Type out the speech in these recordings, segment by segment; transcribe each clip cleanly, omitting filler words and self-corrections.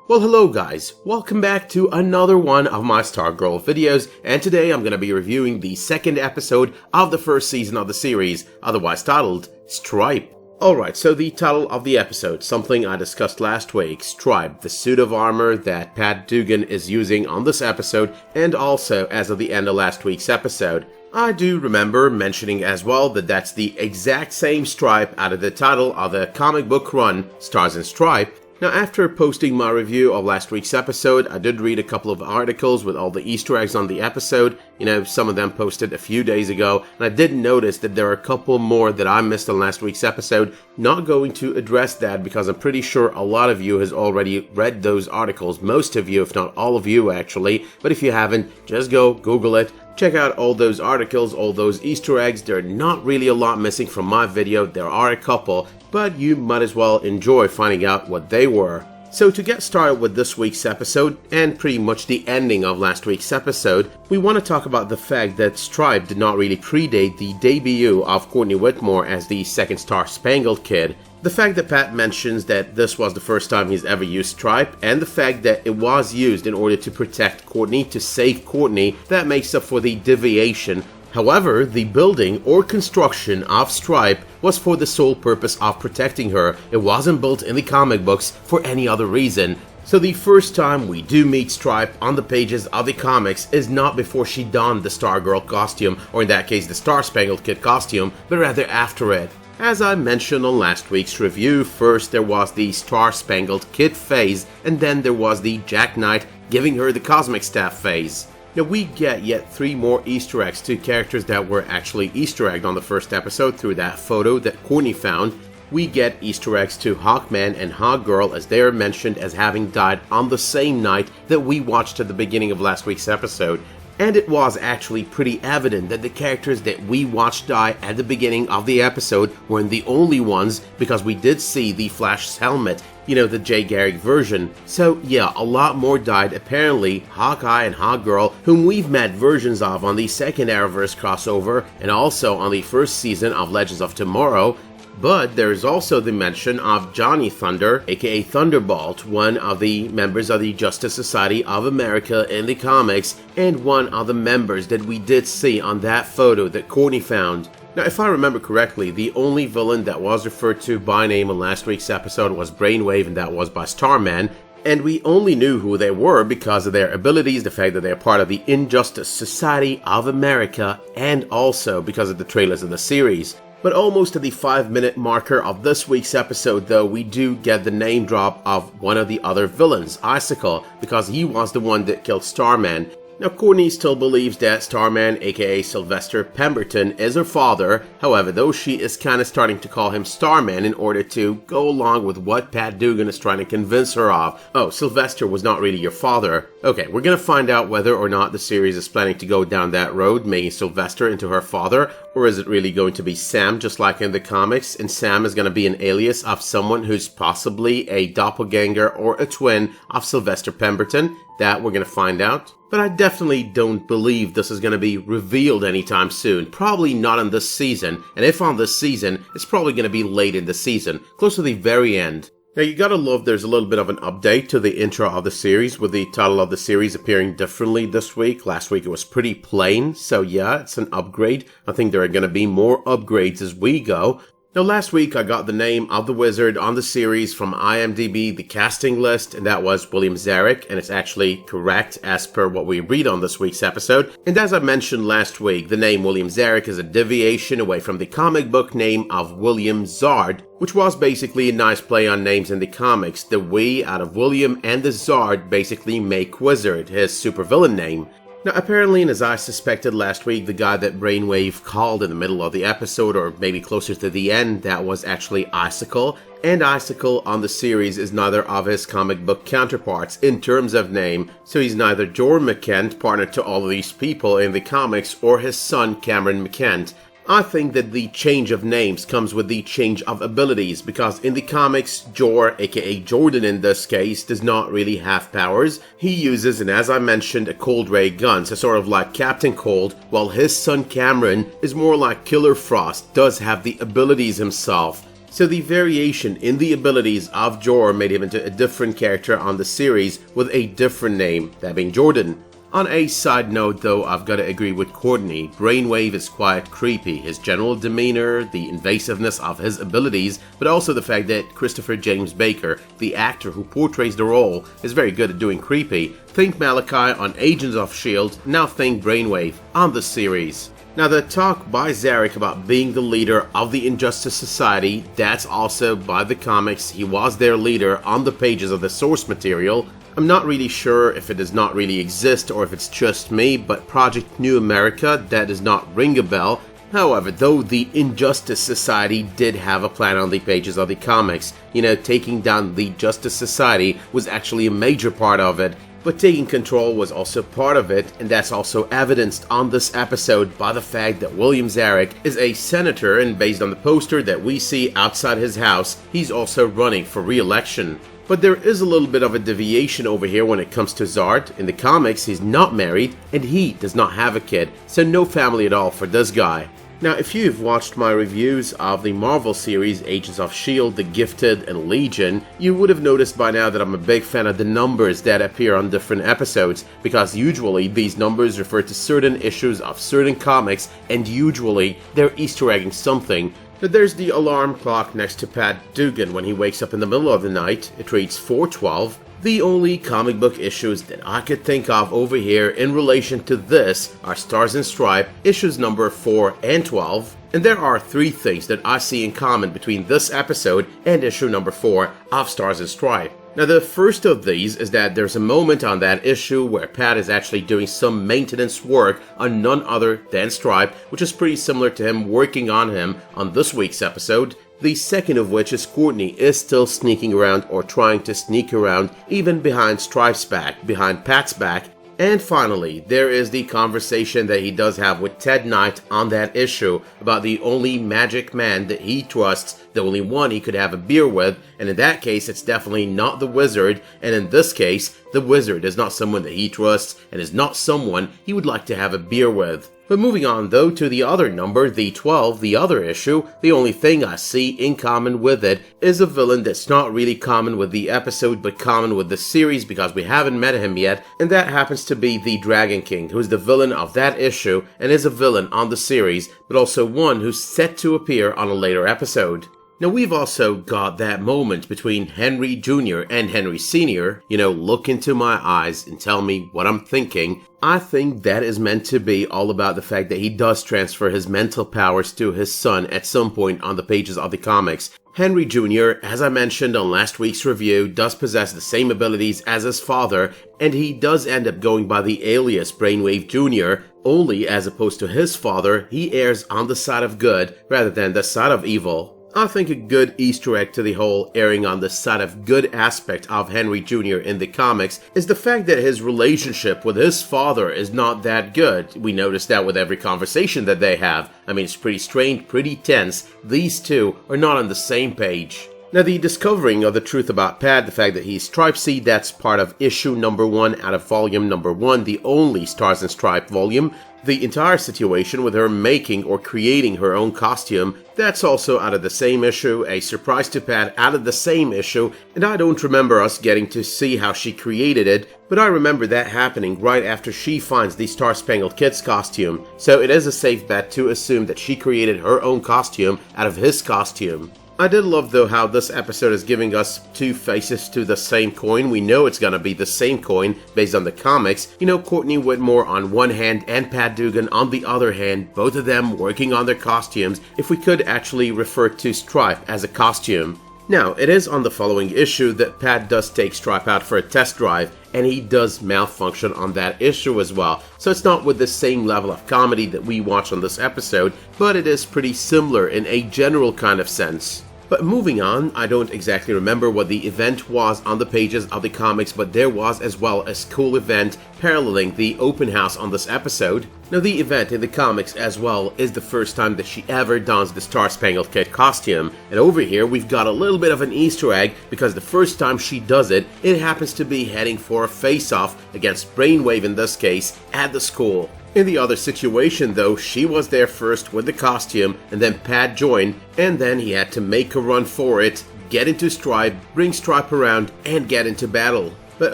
Well, hello guys, welcome back to another one of my Stargirl videos, and today I'm going to be reviewing the second episode of the first season of the series, otherwise titled S.T.R.I.P.E. Alright, so the title of the episode, something I discussed last week, S.T.R.I.P.E, the suit of armor that Pat Dugan is using on this episode, and also as of the end of last week's episode. I do remember mentioning as well that that's the exact same stripe out of the title of the comic book run, Stars and Stripe. Now, after posting my review of last week's episode, I did read a couple of articles with all the Easter eggs on the episode. Some of them posted a few days ago, and I did notice that there are a couple more that I missed on last week's episode. Not going to address that because I'm pretty sure a lot of you has already read those articles, most of you, if not all of you actually, but if you haven't, just go Google it. Check out all those articles, all those Easter eggs. There are not really a lot missing from my video, there are a couple, but you might as well enjoy finding out what they were. So to get started with this week's episode, and pretty much the ending of last week's episode, we want to talk about the fact that S.T.R.I.P.E. did not really predate the debut of Courtney Whitmore as the second Star-Spangled Kid. The fact that Pat mentions that this was the first time he's ever used S.T.R.I.P.E. and the fact that it was used in order to protect Courtney, to save Courtney, that makes up for the deviation. However, the building or construction of S.T.R.I.P.E. was for the sole purpose of protecting her. It wasn't built in the comic books for any other reason. So the first time we do meet S.T.R.I.P.E. on the pages of the comics is not before she donned the Stargirl costume, or in that case the Star-Spangled Kid costume, but rather after it. As I mentioned on last week's review, first there was the Star-Spangled Kid phase, and then there was the Jack Knight giving her the Cosmic Staff phase. Now we get yet 3 more Easter eggs to characters that were actually Easter egged on the first episode through that photo that Courtney found. We get Easter eggs to Hawkman and Hawkgirl as they are mentioned as having died on the same night that we watched at the beginning of last week's episode. And it was actually pretty evident that the characters that we watched die at the beginning of the episode weren't the only ones, because we did see the Flash's helmet, the Jay Garrick version. So yeah, a lot more died apparently. Hawkeye and Hawkgirl, whom we've met versions of on the second Arrowverse crossover and also on the first season of Legends of Tomorrow. But there is also the mention of Johnny Thunder, aka Thunderbolt, one of the members of the Justice Society of America in the comics, and one of the members that we did see on that photo that Courtney found. Now, if I remember correctly, the only villain that was referred to by name in last week's episode was Brainwave, and that was by Starman. And we only knew who they were because of their abilities, the fact that they're part of the Injustice Society of America, and also because of the trailers of the series. But almost at the 5-minute marker of this week's episode though, we do get the name drop of one of the other villains, Icicle, because he was the one that killed Starman. Now Courtney still believes that Starman, aka Sylvester Pemberton, is her father. However, though, she is kinda starting to call him Starman in order to go along with what Pat Dugan is trying to convince her of. Oh, Sylvester was not really your father. Okay, we're gonna find out whether or not the series is planning to go down that road, making Sylvester into her father, or is it really going to be Sam, just like in the comics, and Sam is gonna be an alias of someone who's possibly a doppelganger or a twin of Sylvester Pemberton? That we're gonna find out. But I definitely don't believe this is going to be revealed anytime soon. Probably not in this season, and if on this season, it's probably going to be late in the season, close to the very end. Now you gotta love there's a little bit of an update to the intro of the series, with the title of the series appearing differently this week. Last week it was pretty plain, so yeah, it's an upgrade. I think there are going to be more upgrades as we go. Now last week I got the name of the wizard on the series from IMDb, the casting list, and that was William Zarek, and it's actually correct as per what we read on this week's episode. And as I mentioned last week, the name William Zarek is a deviation away from the comic book name of William Zard, which was basically a nice play on names in the comics. The we out of William and the Zard basically make Wizard, his supervillain name. Now apparently, and as I suspected last week, the guy that Brainwave called in the middle of the episode, or maybe closer to the end, that was actually Icicle. And Icicle on the series is neither of his comic book counterparts in terms of name, so he's neither Jordan McKent, partner to all of these people in the comics, or his son Cameron McKent. I think that the change of names comes with the change of abilities, because in the comics, Jor, aka Jordan in this case, does not really have powers. He uses, and as I mentioned, a cold ray gun, so sort of like Captain Cold, while his son Cameron is more like Killer Frost, does have the abilities himself. So the variation in the abilities of Jor made him into a different character on the series with a different name, that being Jordan. On a side note though, I've got to agree with Courtney. Brainwave is quite creepy. His general demeanor, the invasiveness of his abilities, but also the fact that Christopher James Baker, the actor who portrays the role, is very good at doing creepy. Think Malachi on Agents of S.H.I.E.L.D., now think Brainwave on the series. Now the talk by Zarek about being the leader of the Injustice Society, that's also by the comics. He was their leader on the pages of the source material. I'm not really sure if it does not really exist or if it's just me, but Project New America, that does not ring a bell. However, though the Injustice Society did have a plan on the pages of the comics, taking down the Justice Society was actually a major part of it, but taking control was also part of it, and that's also evidenced on this episode by the fact that William Zarek is a senator, and based on the poster that we see outside his house, he's also running for re-election. But there is a little bit of a deviation over here when it comes to Zart. In the comics, he's not married, and he does not have a kid, so no family at all for this guy. Now, if you've watched my reviews of the Marvel series Agents of S.H.I.E.L.D., The Gifted, and Legion, you would have noticed by now that I'm a big fan of the numbers that appear on different episodes, because usually these numbers refer to certain issues of certain comics, and usually they're Easter egging something. But there's the alarm clock next to Pat Dugan when he wakes up in the middle of the night. It reads 4:12. The only comic book issues that I could think of over here in relation to this are Stars and Stripe, issues number 4 and 12. And there are 3 things that I see in common between this episode and issue number 4 of Stars and Stripe. Now the first of these is that there's a moment on that issue where Pat is actually doing some maintenance work on none other than Stripe, which is pretty similar to him working on him on this week's episode. The second of which is Courtney is still sneaking around or trying to sneak around even behind Stripe's back, behind Pat's back. And finally, there is the conversation that he does have with Ted Knight on that issue about the only magic man that he trusts, the only one he could have a beer with, and in that case it's definitely not the wizard, and in this case, the wizard is not someone that he trusts and is not someone he would like to have a beer with. But moving on though to the other number, the 12, the other issue, the only thing I see in common with it is a villain that's not really common with the episode but common with the series because we haven't met him yet, and that happens to be the Dragon King, who's the villain of that issue and is a villain on the series, but also one who's set to appear on a later episode. Now we've also got that moment between Henry Jr. and Henry Sr., look into my eyes and tell me what I'm thinking. I think that is meant to be all about the fact that he does transfer his mental powers to his son at some point on the pages of the comics. Henry Jr., as I mentioned on last week's review, does possess the same abilities as his father, and he does end up going by the alias Brainwave Jr., only as opposed to his father, he errs on the side of good rather than the side of evil. I think a good Easter egg to the whole erring on the side of good aspect of Henry Jr. in the comics is the fact that his relationship with his father is not that good. We notice that with every conversation that they have. I mean, it's pretty strained, pretty tense. These two are not on the same page. Now, the discovering of the truth about Pat, the fact that he's Stripe-C, that's part of issue number 1 out of volume number 1, the only Stars and Stripe volume. The entire situation with her making or creating her own costume, that's also out of the same issue, a surprise to Pat out of the same issue, and I don't remember us getting to see how she created it, but I remember that happening right after she finds the Star-Spangled Kid's costume, so it is a safe bet to assume that she created her own costume out of his costume. I did love though how this episode is giving us 2 faces to the same coin. We know it's gonna be the same coin based on the comics. Courtney Whitmore on one hand and Pat Dugan on the other hand, both of them working on their costumes, if we could actually refer to Stripe as a costume. Now, it is on the following issue that Pat does take Stripe out for a test drive, and he does malfunction on that issue as well. So it's not with the same level of comedy that we watch on this episode, but it is pretty similar in a general kind of sense. But moving on, I don't exactly remember what the event was on the pages of the comics, but there was as well a school event paralleling the open house on this episode. Now the event in the comics as well is the first time that she ever dons the Star-Spangled Kid costume, and over here we've got a little bit of an Easter egg because the first time she does it, it happens to be heading for a face-off against Brainwave in this case at the school. In the other situation though, she was there first with the costume, and then Pat joined, and then he had to make a run for it, get into S.T.R.I.P.E, bring S.T.R.I.P.E around, and get into battle. But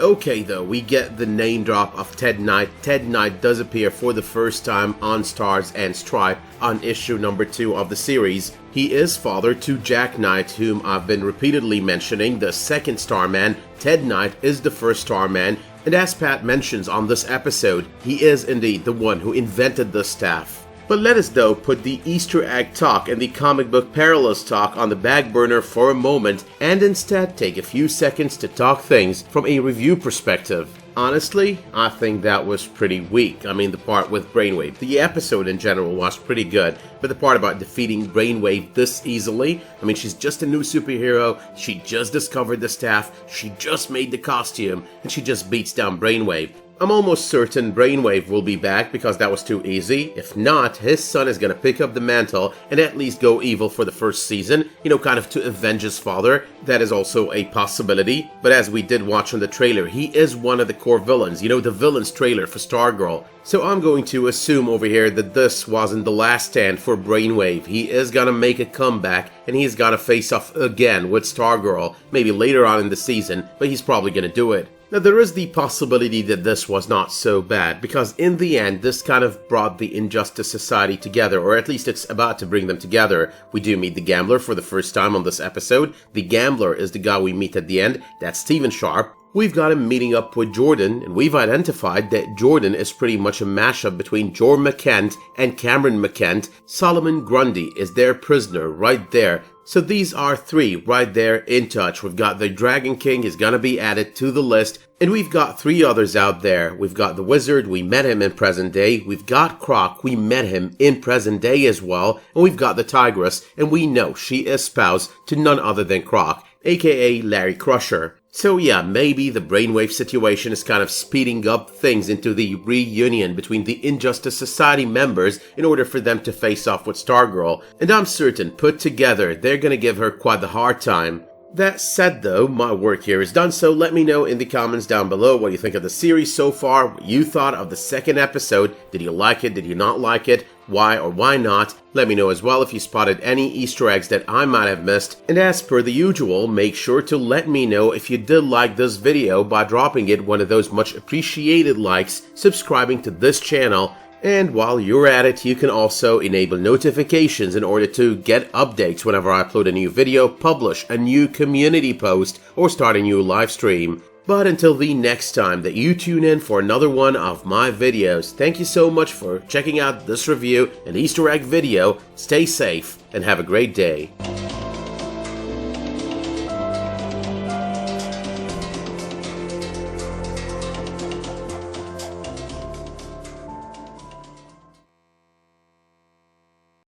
okay though, we get the name drop of Ted Knight. Ted Knight does appear for the first time on Stars and S.T.R.I.P.E on issue number 2 of the series. He is father to Jack Knight, whom I've been repeatedly mentioning, the second Starman. Ted Knight is the first Starman, and as Pat mentions on this episode, he is indeed the one who invented the staff. But let us though put the Easter egg talk and the comic book parallels talk on the back burner for a moment, and instead take a few seconds to talk things from a review perspective. Honestly, I think that was pretty weak. I mean, the part with Brainwave. The episode in general was pretty good, but the part about defeating Brainwave this easily, I mean, she's just a new superhero, she just discovered the staff, she just made the costume, and she just beats down Brainwave. I'm almost certain Brainwave will be back because that was too easy. If not, his son is gonna pick up the mantle and at least go evil for the first season, you know, kind of to avenge his father. That is also a possibility. But as we did watch on the trailer, he is one of the core villains, you know, the villain's trailer for Stargirl. So I'm going to assume over here that this wasn't the last stand for Brainwave. He is gonna make a comeback and he's gonna face off again with Stargirl, maybe later on in the season, but he's probably gonna do it. Now there is the possibility that this was not so bad, because in the end this kind of brought the Injustice Society together, or at least it's about to bring them together. We do meet the Gambler for the first time on this episode. The Gambler is the guy we meet at the end, that's Stephen Sharp. We've got him meeting up with Jordan, and we've identified that Jordan is pretty much a mashup between Jor McKent and Cameron McKent. Solomon Grundy is their prisoner right there. So these are 3 right there in touch. We've got the Dragon King is gonna be added to the list, and we've got 3 others out there. We've got the Wizard, we met him in present day. We've got Croc, we met him in present day as well. And we've got the Tigress, and we know she is spouse to none other than Croc, aka Larry Crusher. So yeah, maybe the Brainwave situation is kind of speeding up things into the reunion between the Injustice Society members in order for them to face off with Stargirl, and I'm certain, put together, they're gonna give her quite the hard time. That said though, my work here is done, so let me know in the comments down below what you think of the series so far, what you thought of the second episode. Did you like it? Did you not like it? Why or why not? Let me know as well if you spotted any Easter eggs that I might have missed. And as per the usual, make sure to let me know if you did like this video by dropping it one of those much appreciated likes, subscribing to this channel, and while you're at it, you can also enable notifications in order to get updates whenever I upload a new video, publish a new community post, or start a new live stream. But until the next time that you tune in for another one of my videos, thank you so much for checking out this review and Easter egg video. Stay safe and have a great day.